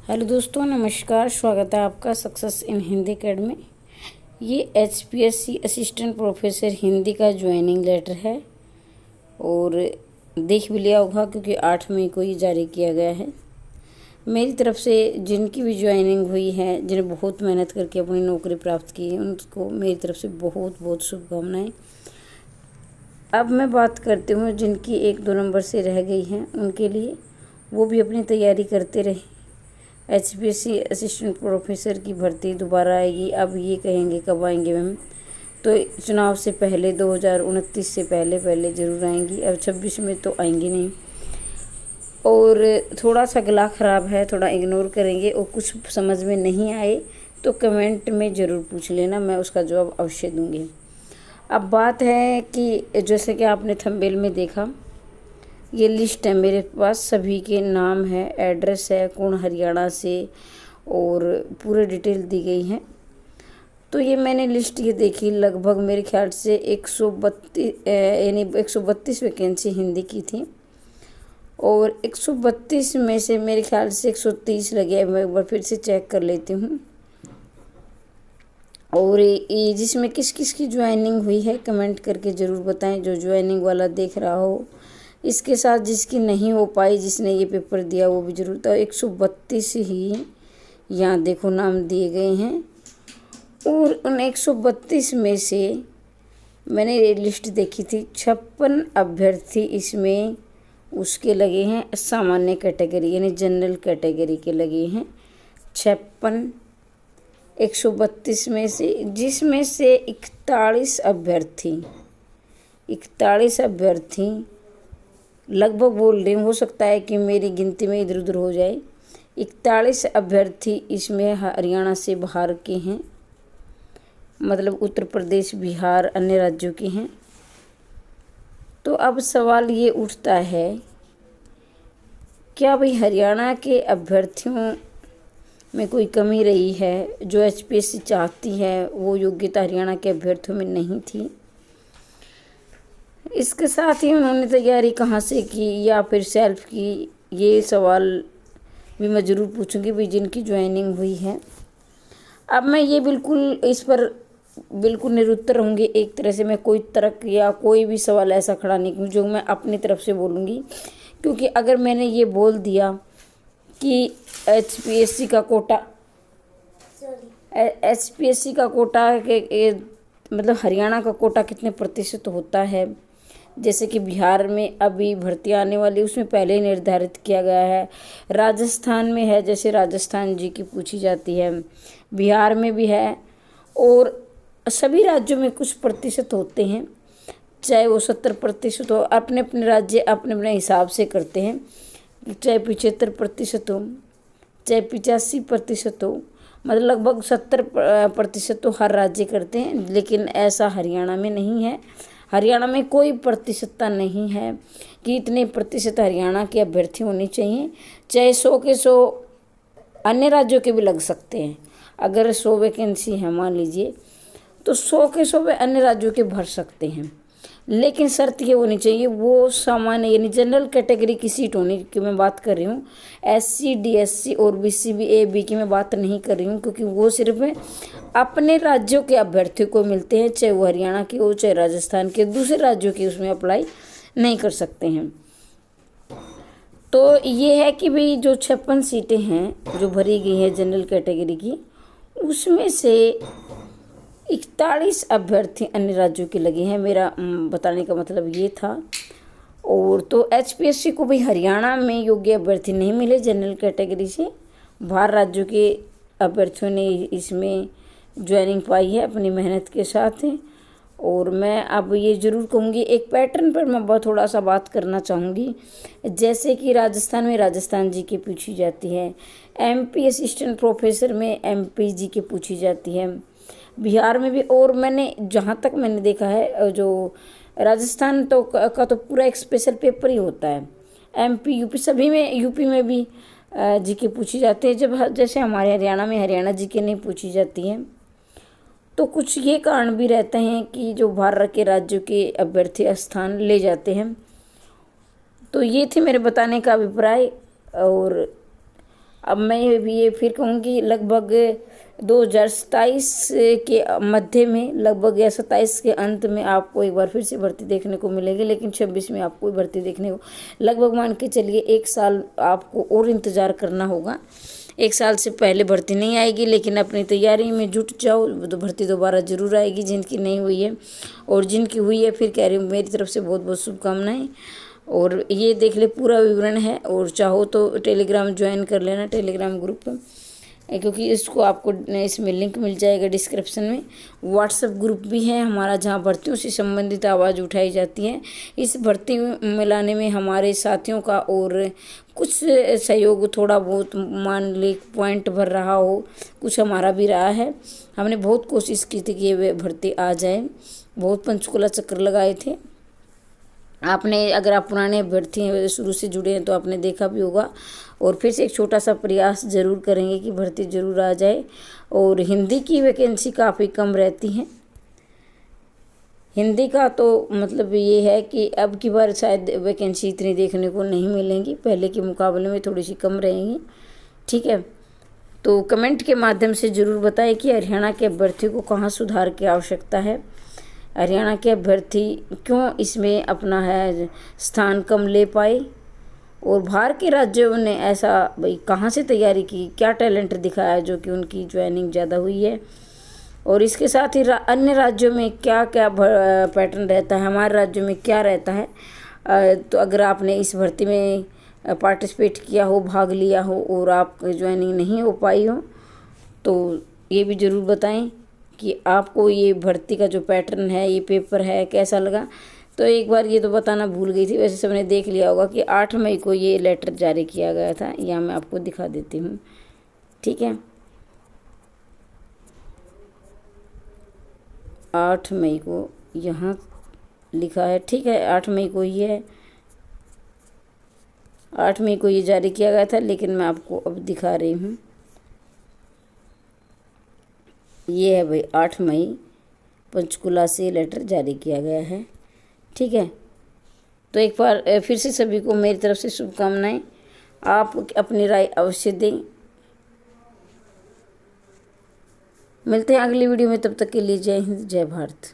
Hello दोस्तों, नमस्कार। स्वागत है आपका सक्सेस इन हिंदी अकेडमी। ये एचपीएससी असिस्टेंट प्रोफेसर हिंदी का ज्वाइनिंग लेटर है और देख भी लिया होगा क्योंकि 8 मई को ये जारी किया गया है। मेरी तरफ से जिनकी भी ज्वाइनिंग हुई है, जिन्हें बहुत मेहनत करके अपनी नौकरी प्राप्त की है, उनको मेरी तरफ से बहुत बहुत शुभकामनाएँ। अब मैं बात करती हूँ जिनकी 1-2 नंबर से रह गई हैं, उनके लिए वो भी अपनी तैयारी करते रहे। एचपीएससी असिस्टेंट प्रोफेसर की भर्ती दोबारा आएगी। अब ये कहेंगे कब आएंगे मैम, तो चुनाव से पहले 2029 से पहले ज़रूर आएंगी। अब 26 में तो आएंगी नहीं। और थोड़ा सा गला ख़राब है, थोड़ा इग्नोर करेंगे और कुछ समझ में नहीं आए तो कमेंट में ज़रूर पूछ लेना, मैं उसका जवाब अवश्य दूँगी। अब बात है कि जैसे कि आपने थंबनेल में देखा, ये लिस्ट है मेरे पास, सभी के नाम है, एड्रेस है, कौन हरियाणा से, और पूरे डिटेल दी गई हैं। तो ये मैंने लिस्ट ये देखी, लगभग मेरे ख्याल से 132 वैकेंसी हिंदी की थी और 132 में से मेरे ख्याल से 130 लगे। मैं एक बार फिर से चेक कर लेती हूँ। और ये जिसमें किस किस की ज्वाइनिंग हुई है कमेंट करके ज़रूर बताएं, जो ज्वाइनिंग वाला देख रहा हो। इसके साथ जिसकी नहीं हो पाई, जिसने ये पेपर दिया, वो भी जरूर। तो 132 ही यहाँ देखो नाम दिए गए हैं और उन 132 में से मैंने ये लिस्ट देखी थी, 56 अभ्यर्थी इसमें उसके लगे हैं सामान्य कैटेगरी यानी जनरल कैटेगरी के लगे हैं 56 132 में से, जिसमें से 41 अभ्यर्थी लगभग बोल रही हूँ, हो सकता है कि मेरी गिनती में इधर उधर हो जाए। 41 अभ्यर्थी इसमें हरियाणा से बाहर के हैं, मतलब उत्तर प्रदेश, बिहार, अन्य राज्यों के हैं। तो अब सवाल ये उठता है, क्या भाई हरियाणा के अभ्यर्थियों में कोई कमी रही है? जो एचपीएससी चाहती है वो योग्यता हरियाणा के अभ्यर्थियों में नहीं थी। इसके साथ ही उन्होंने तैयारी कहाँ से की या फिर सेल्फ की, ये सवाल भी मैं ज़रूर पूछूंगी भी जिनकी ज्वाइनिंग हुई है। अब मैं ये बिल्कुल इस पर बिल्कुल निरुत्तर रहूँगी। एक तरह से मैं कोई तर्क या कोई भी सवाल ऐसा खड़ा नहीं करूँ जो मैं अपनी तरफ से बोलूँगी, क्योंकि अगर मैंने ये बोल दिया कि एचपीएससी का कोटा के मतलब हरियाणा का कोटा कितने प्रतिशत होता है, जैसे कि बिहार में अभी भर्ती आने वाली उसमें पहले ही निर्धारित किया गया है। राजस्थान में है, जैसे राजस्थान जी की पूछी जाती है, बिहार में भी है और सभी राज्यों में कुछ प्रतिशत होते हैं, चाहे वो 70% हो। अपने अपने राज्य अपने अपने हिसाब से करते हैं, चाहे 75% हो, चाहे 85% हो, मतलब लगभग 70% तो हर राज्य करते हैं। लेकिन ऐसा हरियाणा में नहीं है। हरियाणा में कोई प्रतिशतता नहीं है कि इतने प्रतिशत हरियाणा के अभ्यर्थी होने चाहिए। चाहे 100 के 100 अन्य राज्यों के भी लग सकते हैं। अगर 100 वैकेंसी है मान लीजिए, तो 100 के 100 अन्य राज्यों के भर सकते हैं। लेकिन शर्त ये होनी चाहिए वो सामान्य यानी जनरल कैटेगरी की सीट होने की मैं बात कर रही हूँ। एससी, डीएससी और बीसी, बी की मैं बात नहीं कर रही हूँ, क्योंकि वो सिर्फ अपने राज्यों के अभ्यर्थियों को मिलते हैं, चाहे वो हरियाणा के हो, चाहे राजस्थान के, दूसरे राज्यों की उसमें अप्लाई नहीं कर सकते हैं। तो ये है कि भाई जो 56 सीटें हैं जो भरी गई हैं जनरल कैटेगरी की, उसमें से 41 अभ्यर्थी अन्य राज्यों के लगे हैं। मेरा बताने का मतलब ये था। और तो एचपीएससी को भी हरियाणा में योग्य अभ्यर्थी नहीं मिले जनरल कैटेगरी से, बाहर राज्यों के अभ्यर्थियों ने इसमें ज्वाइनिंग पाई है अपनी मेहनत के साथ। और मैं अब ये ज़रूर कहूँगी, एक पैटर्न पर मैं थोड़ा सा बात करना चाहूँगी। जैसे कि राजस्थान में राजस्थान जी की पूछी जाती है, एमपी असिस्टेंट प्रोफेसर में एमपी जी की पूछी जाती है, बिहार में भी। और मैंने जहाँ तक मैंने देखा है, जो राजस्थान तो का तो पूरा एक स्पेशल पेपर ही होता है। एमपी, यूपी सभी में, यूपी में भी जीके पूछी जाती है। जब जैसे हमारे हरियाणा में हरियाणा जीके नहीं पूछी जाती है, तो कुछ ये कारण भी रहते हैं कि जो बाहर के राज्यों के अभ्यर्थी स्थान ले जाते हैं। तो ये थे मेरे बताने का अभिप्राय। और अब मैं भी ये फिर कहूँगी लगभग 2027 के मध्य में लगभग या 27 के अंत में आपको एक बार फिर से भर्ती देखने को मिलेगी, लेकिन 26 में आपको भर्ती देखने को लगभग मान के चलिए 1 साल आपको और इंतज़ार करना होगा। 1 साल से पहले भर्ती नहीं आएगी, लेकिन अपनी तैयारी में जुट जाओ तो भर्ती दोबारा ज़रूर आएगी। जिनकी नहीं हुई है और जिनकी हुई है फिर कह रही हूँ मेरी तरफ से बहुत बहुत शुभकामनाएँ। और ये देख ले पूरा विवरण है, और चाहो तो टेलीग्राम ज्वाइन कर लेना, टेलीग्राम ग्रुप, क्योंकि इसको आपको इसमें लिंक मिल जाएगा डिस्क्रिप्शन में। व्हाट्सएप ग्रुप भी है हमारा जहां भर्तियों से संबंधित आवाज़ उठाई जाती है। इस भर्ती में लाने में हमारे साथियों का और कुछ सहयोग थोड़ा बहुत मान ले पॉइंट भर रहा हो, कुछ हमारा भी रहा है। हमने बहुत कोशिश की थी कि ये भर्ती आ जाए, बहुत पंचकुला चक्कर लगाए थे। आपने अगर आप पुराने अभ्यर्थी शुरू से जुड़े हैं तो आपने देखा भी होगा। और फिर से एक छोटा सा प्रयास ज़रूर करेंगे कि भर्ती ज़रूर आ जाए। और हिंदी की वैकेंसी काफ़ी कम रहती है। हिंदी का तो मतलब ये है कि अब की बार शायद वैकेंसी इतनी देखने को नहीं मिलेंगी, पहले के मुकाबले में थोड़ी सी कम रहेंगी। ठीक है, तो कमेंट के माध्यम से ज़रूर बताएं कि हरियाणा के अभ्यर्थी को कहाँ सुधार की आवश्यकता है, हरियाणा के अभ्यर्थी क्यों इसमें अपना है स्थान कम ले पाए, और बाहर के राज्यों ने ऐसा भाई कहाँ से तैयारी की, क्या टैलेंट दिखाया जो कि उनकी ज्वाइनिंग ज़्यादा हुई है। और इसके साथ ही अन्य राज्यों में क्या क्या पैटर्न रहता है, हमारे राज्यों में क्या रहता है। तो अगर आपने इस भर्ती में पार्टिसिपेट किया हो, भाग लिया हो और आप ज्वाइनिंग नहीं हो पाई हो, तो ये भी ज़रूर बताएं कि आपको ये भर्ती का जो पैटर्न है, ये पेपर है, कैसा लगा। तो एक बार ये तो बताना भूल गई थी, वैसे सबने देख लिया होगा कि 8 मई को ये लेटर जारी किया गया था। यहाँ मैं आपको दिखा देती हूँ। ठीक है, 8 मई को यहाँ लिखा है। ठीक है, 8 मई को ही है, 8 मई को ये जारी किया गया था, लेकिन मैं आपको अब दिखा रही हूँ। ये है भाई 8 मई पंचकुला से लेटर जारी किया गया है। ठीक है, तो एक बार फिर से सभी को मेरी तरफ से शुभकामनाएं। आप अपनी राय अवश्य दें। मिलते हैं अगली वीडियो में, तब तक के लिए जय हिंद, जय भारत।